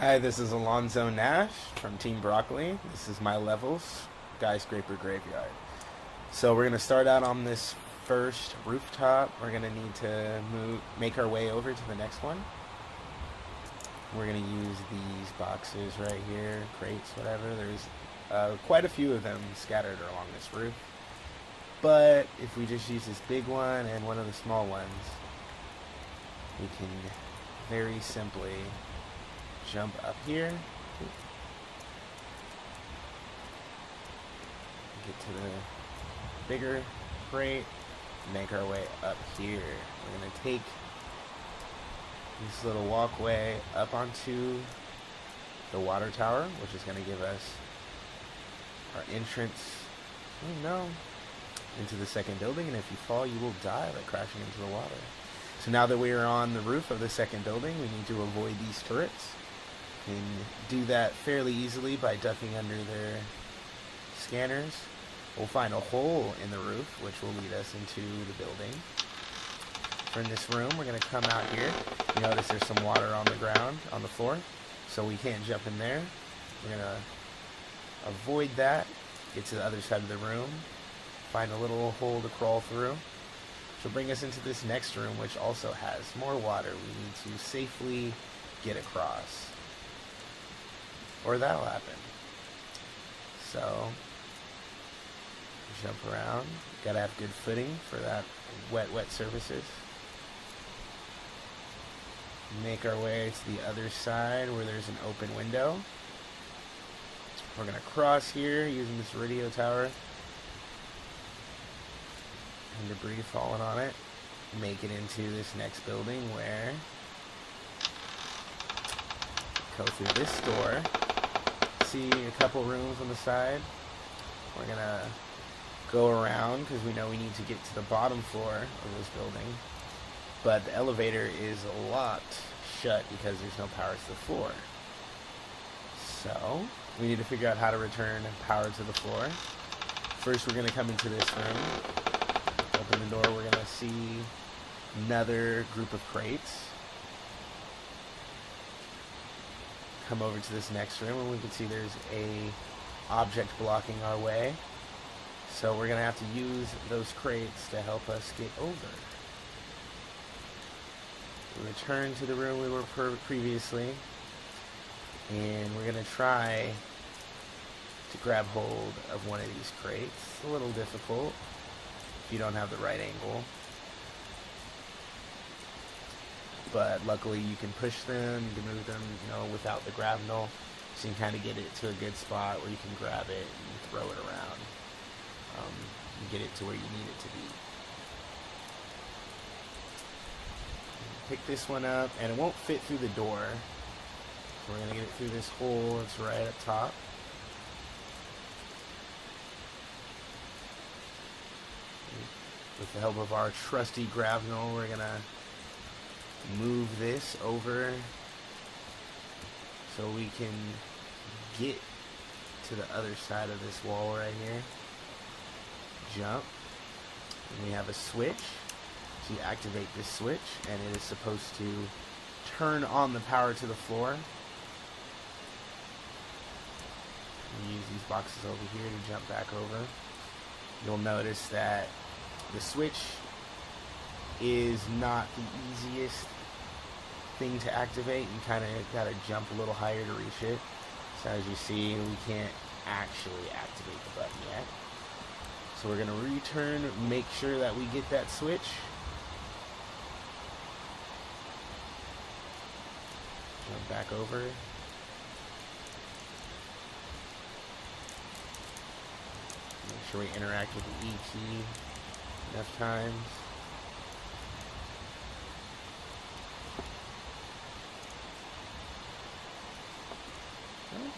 Hi, this is Alonzo Nash from TeamBroccoli. This is my levels, Skyscraper Graveyard. So we're going to start out on this first rooftop. We're going to need to make our way over to the next one. We're going to use these boxes right here, crates, whatever. There's quite a few of them scattered along this roof. But if we just use this big one and one of the small ones, we can very simply jump up here, get to the bigger crate, make our way up here. We're going to take this little walkway up onto the water tower, which is going to give us our entrance, into the second building, and if you fall, you will die by crashing into the water. So now that we are on the roof of the second building, we need to avoid these turrets. Can do that fairly easily by ducking under their scanners. We'll find a hole in the roof, which will lead us into the building. For this room, we're going to come out here. You notice there's some water on the ground, on the floor, so we can't jump in there. We're going to avoid that, get to the other side of the room, find a little hole to crawl through. Which will bring us into this next room, which also has more water we need to safely get across. Or that'll happen. So, jump around. Gotta have good footing for that wet surfaces. Make our way to the other side where there's an open window. We're gonna cross here using this radio tower. And debris falling on it. Make it into this next building where go through this door. See a couple rooms on the side. We're gonna go around because we know we need to get to the bottom floor of this building, but the elevator is locked shut because there's no power to the floor. So we need to figure out how to return power to the floor. First, we're gonna come into this room. Open the door. We're gonna see another group of crates. Come over to this next room, and we can see there's a object blocking our way. So we're gonna have to use those crates to help us get over. We return to the room we were previously, and we're gonna try to grab hold of one of these crates. It's a little difficult if you don't have the right angle. But luckily you can push them, you can move them, without the grapnel. So you can kind of get it to a good spot where you can grab it and throw it around. And get it to where you need it to be. Pick this one up, and it won't fit through the door. So we're going to get it through this hole that's right up top. With the help of our trusty grapnel, we're going to move this over so we can get to the other side of this wall right here. Jump. And we have a switch. So you activate this switch, and it is supposed to turn on the power to the floor. We use these boxes over here to jump back over. You'll notice that the switch is not the easiest thing to activate. You kind of got to jump a little higher to reach it. So as you see, we can't actually activate the button yet. So we're going to return, make sure that we get that switch. Jump back over. Make sure we interact with the E key enough times.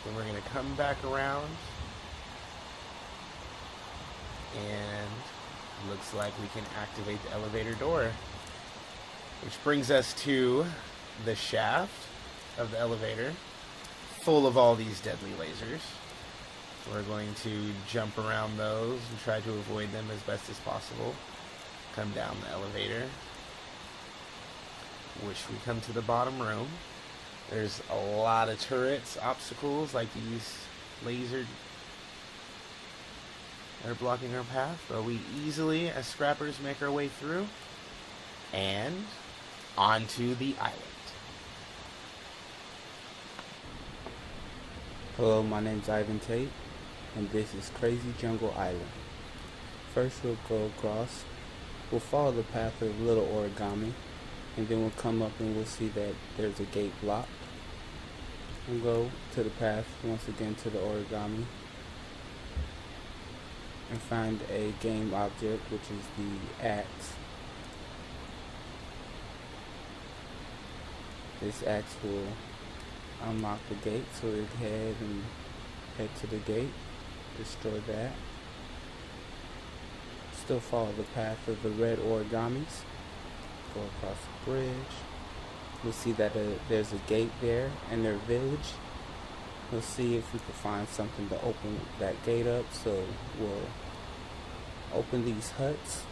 Then we're going to come back around, and it looks like we can activate the elevator door, which brings us to the shaft of the elevator, full of all these deadly lasers. We're going to jump around those and try to avoid them as best as possible. Come down the elevator, which we come to the bottom room. There's a lot of turrets, obstacles like these laser that are blocking our path, but we easily, as scrappers, make our way through and onto the island. Hello, my name's Ivan Tate, and this is Crazy Jungle Island. First we'll go across, we'll follow the path of the little origami, and then we'll come up and we'll see that there's a gate block. We'll go to the path once again to the origami, and find a game object, which is the axe. This axe will unlock the gate, so we'll head to the gate, destroy that. Still follow the path of the red origamis, go across the bridge. We'll see that there's a gate there in their village. We'll see if we can find something to open that gate up, so we'll open these huts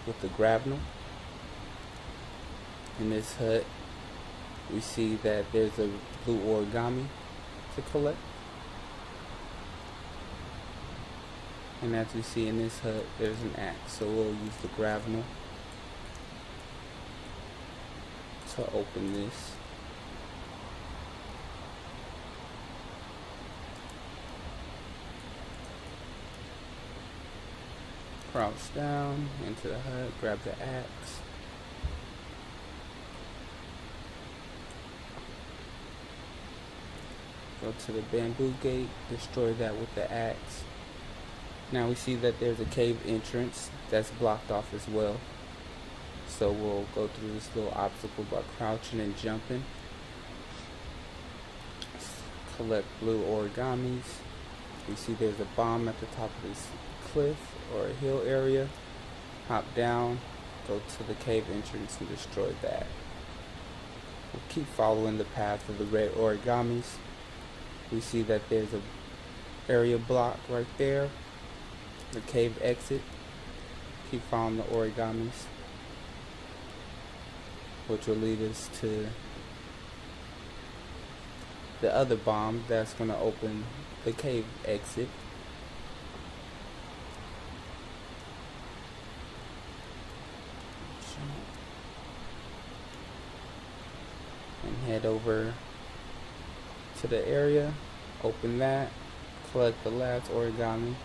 with the grabnel. In this hut, we see that there's a blue origami to collect. And as we see in this hut, there's an axe, so we'll use the grabnel to open this. Crouch down into the hut, grab the axe. Go to the bamboo gate, destroy that with the axe. Now we see that there's a cave entrance that's blocked off as well. So we'll go through this little obstacle by crouching and jumping. Collect blue origamis. We see there's a bomb at the top of this cliff or a hill area. Hop down, go to the cave entrance and destroy that. We'll keep following the path of the red origamis. We see that there's a area block right there, the cave exit. Keep following the origamis, which will lead us to the other bomb that's going to open the cave exit. And head over to the area, open that, collect the last origami,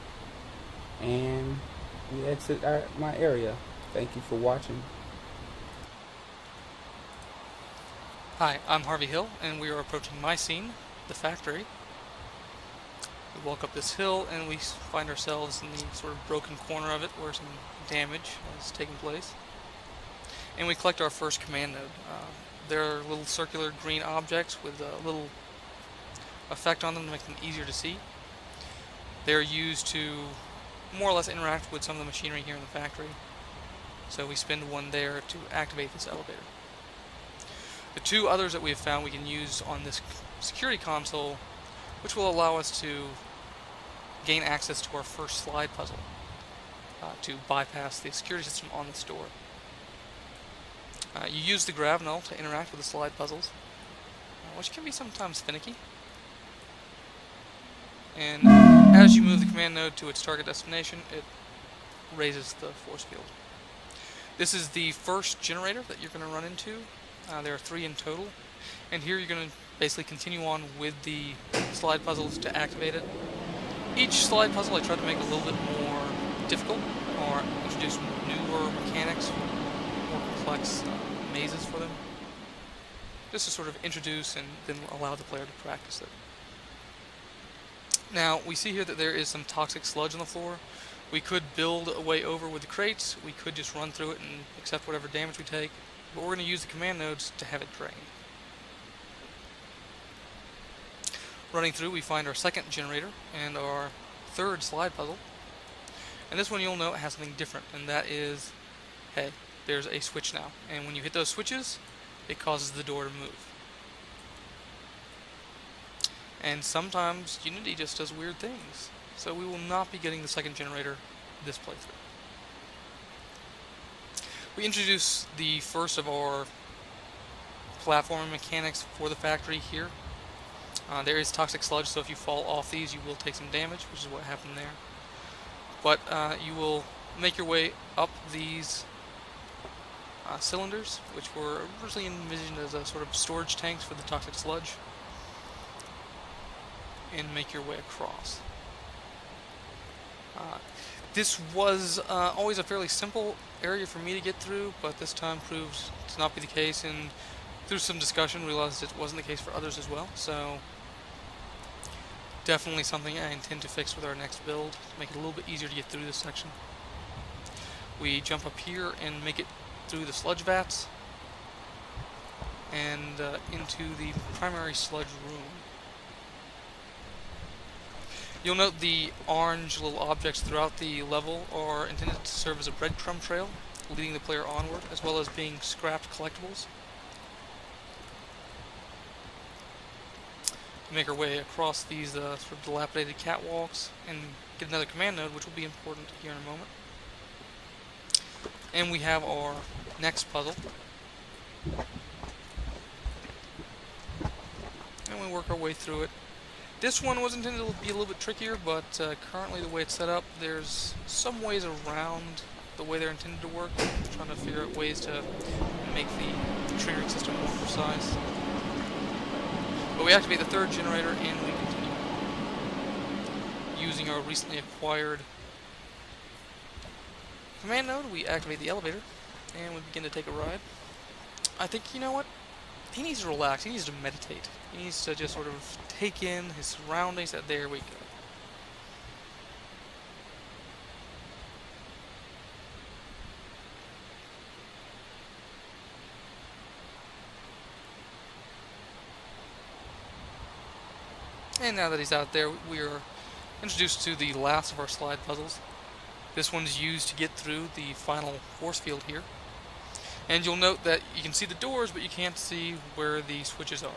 and we exit my area. Thank you for watching. Hi, I'm Harvey Hill, and we are approaching my scene, the factory. We walk up this hill, and we find ourselves in the sort of broken corner of it, where some damage has taken place. And we collect our first command node. There are little circular green objects with a little effect on them to make them easier to see. They're used to more or less interact with some of the machinery here in the factory. So we spend one there to activate this elevator. The two others that we have found we can use on this security console, which will allow us to gain access to our first slide puzzle to bypass the security system on this door. You use the grab-null to interact with the slide puzzles, which can be sometimes finicky. And as you move the command node to its target destination, it raises the force field. This is the first generator that you're going to run into. There are 3 in total, and here you're going to basically continue on with the slide puzzles to activate it. Each slide puzzle I tried to make a little bit more difficult, or introduce newer mechanics, more complex mazes for them, just to sort of introduce and then allow the player to practice it. Now, we see here that there is some toxic sludge on the floor. We could build a way over with the crates, we could just run through it and accept whatever damage we take, but we're going to use the command nodes to have it drain. Running through, we find our second generator and our third slide puzzle. And this one, you'll note, has something different, and that is, hey, there's a switch now. And when you hit those switches, it causes the door to move. And sometimes Unity just does weird things. So we will not be getting the second generator this playthrough. We introduce the first of our platforming mechanics for the factory here. There is toxic sludge, so if you fall off these, you will take some damage, which is what happened there. But you will make your way up these cylinders, which were originally envisioned as a sort of storage tanks for the toxic sludge, and make your way across. This was always a fairly simple area for me to get through, but this time proved to not be the case, and through some discussion realized it wasn't the case for others as well, so definitely something I intend to fix with our next build, to make it a little bit easier to get through this section. We jump up here and make it through the sludge vats, and into the primary sludge room. You'll note the orange little objects throughout the level are intended to serve as a breadcrumb trail, leading the player onward, as well as being scrapped collectibles. We make our way across these sort of dilapidated catwalks and get another command node, which will be important here in a moment. And we have our next puzzle. And we work our way through it. This one was intended to be a little bit trickier, but currently the way it's set up, there's some ways around the way they're intended to work. I'm trying to figure out ways to make the triggering system more precise. But we activate the third generator and we continue using our recently acquired command node. We activate the elevator and we begin to take a ride. I think, you know what? He needs to relax. He needs to meditate. He needs to just sort of take in his surroundings. There we go. And now that he's out there, we are introduced to the last of our slide puzzles. This one's used to get through the final force field here. And you'll note that you can see the doors, but you can't see where the switches are.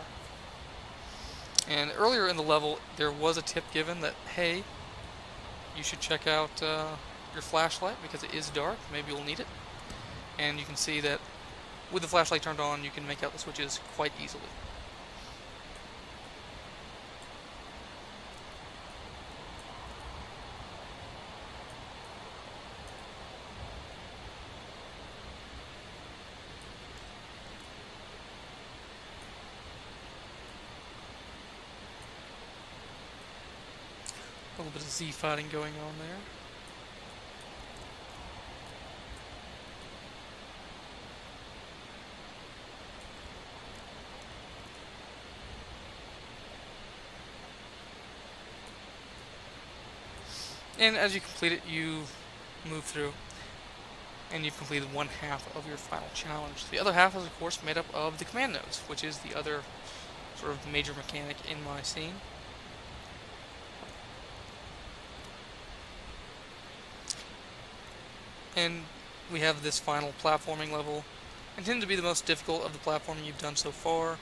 And earlier in the level, there was a tip given that, hey, you should check out your flashlight because it is dark. Maybe you'll need it. And you can see that with the flashlight turned on, you can make out the switches quite easily. A little bit of Z fighting going on there. And as you complete it, you move through, and you've completed one half of your final challenge. The other half is, of course, made up of the command nodes, which is the other sort of major mechanic in my scene. And we have this final platforming level, intended to be the most difficult of the platforming you've done so far.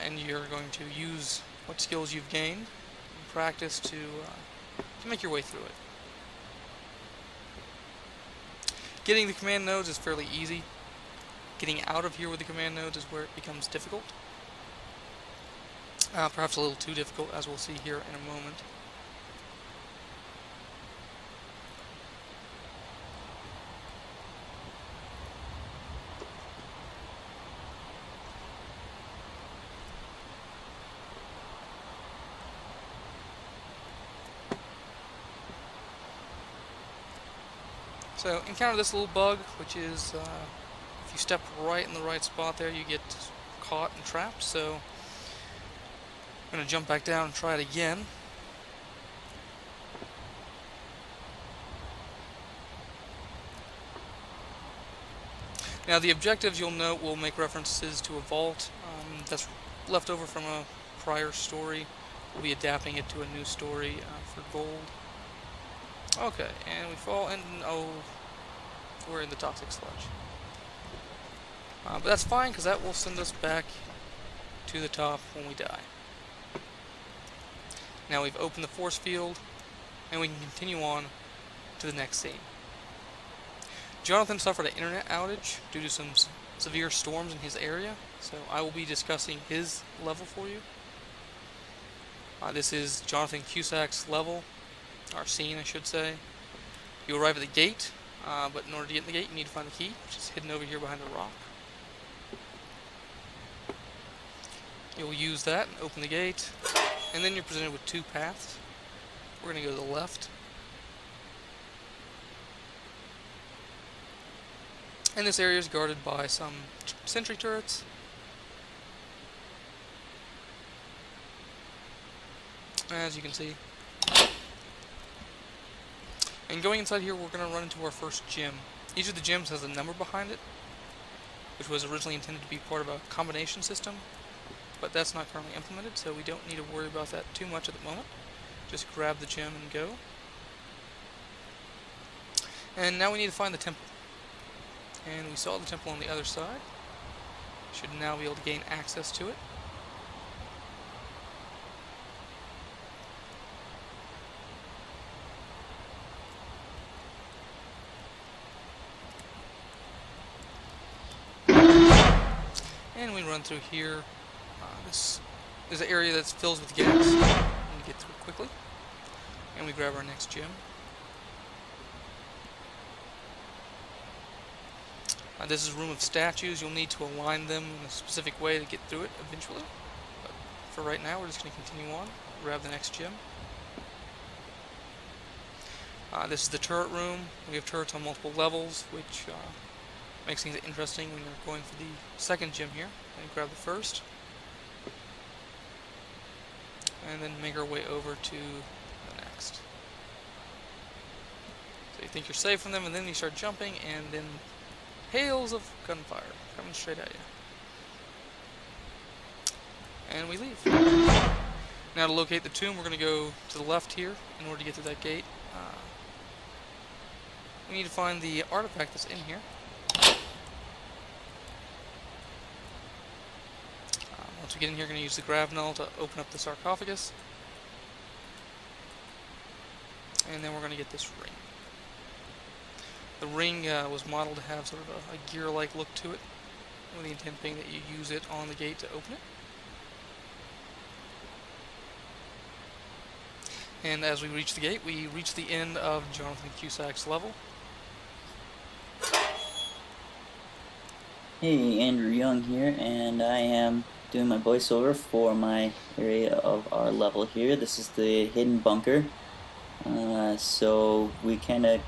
And you're going to use what skills you've gained in practice to make your way through it. Getting the command nodes is fairly easy. Getting out of here with the command nodes is where it becomes difficult. Perhaps a little too difficult, as we'll see here in a moment. So encounter this little bug, which is if you step right in the right spot there, you get caught and trapped. So I'm going to jump back down and try it again. Now the objectives, you'll note, will make references to a vault that's left over from a prior story. We'll be adapting it to a new story for gold. Okay, and we fall, and oh, we're in the toxic sludge. But that's fine, because that will send us back to the top when we die. Now we've opened the force field, and we can continue on to the next scene. Jonathan suffered an internet outage due to some severe storms in his area, so I will be discussing his level for you. This is Jonathan Cusack's level, or scene I should say. You arrive at the gate, but in order to get in the gate you need to find the key, which is hidden over here behind a rock. You'll use that and open the gate, and then you're presented with two paths. We're going to go to the left. And this area is guarded by some sentry turrets. As you can see. And going inside here, we're going to run into our first gym. Each of the gyms has a number behind it, which was originally intended to be part of a combination system, but that's not currently implemented, so we don't need to worry about that too much at the moment. Just grab the gem and go. And now we need to find the temple. And we saw the temple on the other side. Should now be able to gain access to it. And we run through here. This is an area that's filled with gas. We get through it quickly. And we grab our next gem. This is a room of statues. You'll need to align them in a specific way to get through it eventually. But for right now, we're just going to continue on. Grab the next gem. This is the turret room. We have turrets on multiple levels, which makes things interesting when you're going for the second gem here. And grab the first. And then make our way over to the next. So you think you're safe from them, and then you start jumping, and then hails of gunfire coming straight at you. And we leave. Now to locate the tomb, we're going to go to the left here in order to get to that gate. We need to find the artifact that's in here. Once we get in here, we're going to use the grav null to open up the sarcophagus. And then we're going to get this ring. The ring was modeled to have sort of a gear-like look to it, with the intent being that you use it on the gate to open it. And as we reach the gate, we reach the end of Jonathan Cusack's level. Hey, Andrew Young here, and I am doing my voiceover for my area of our level here. This is the hidden bunker. So we kind of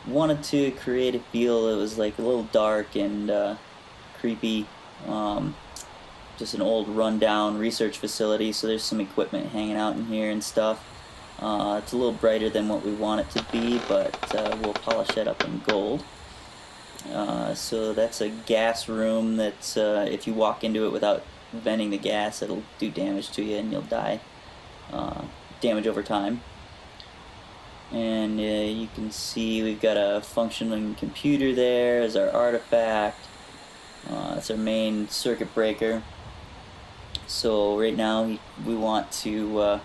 wanted to create a feel that was like a little dark and creepy. Just an old rundown research facility, so there's some equipment hanging out in here and stuff. It's a little brighter than what we want it to be, but we'll polish that up in gold. So that's a gas room that's, if you walk into it without venting the gas, it'll do damage to you and you'll die. Damage over time. And you can see we've got a functioning computer there as our artifact. That's our main circuit breaker. So right now we want to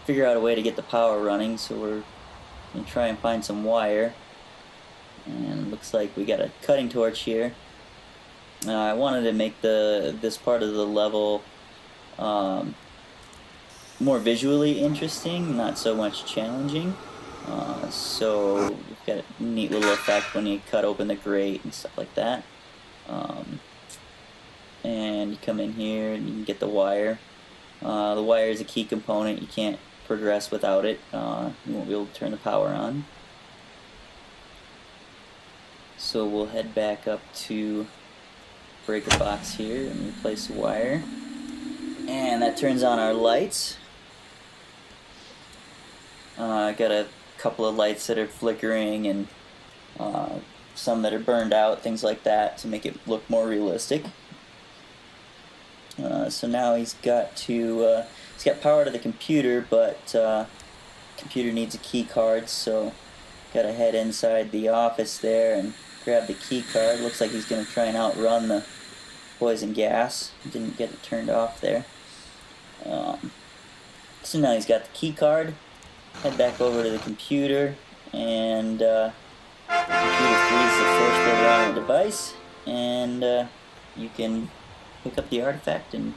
figure out a way to get the power running, so we're going to try and find some wire. And it looks like we got a cutting torch here. I wanted to make this part of the level more visually interesting, not so much challenging. So we've got a neat little effect when you cut open the grate and stuff like that. And you come in here and you can get the wire. The wire is a key component. You can't progress without it. You won't be able to turn the power on. So we'll head back up to breaker box here and replace the wire. And that turns on our lights. I got a couple of lights that are flickering and some that are burned out, things like that, to make it look more realistic. So now he's got power to the computer, but computer needs a key card, so gotta head inside the office there and grab the key card. Looks like he's gonna try and outrun the poison gas. Didn't get it turned off there. So now he's got the key card. Head back over to the computer, and the computer frees the first bit on the device, and you can pick up the artifact and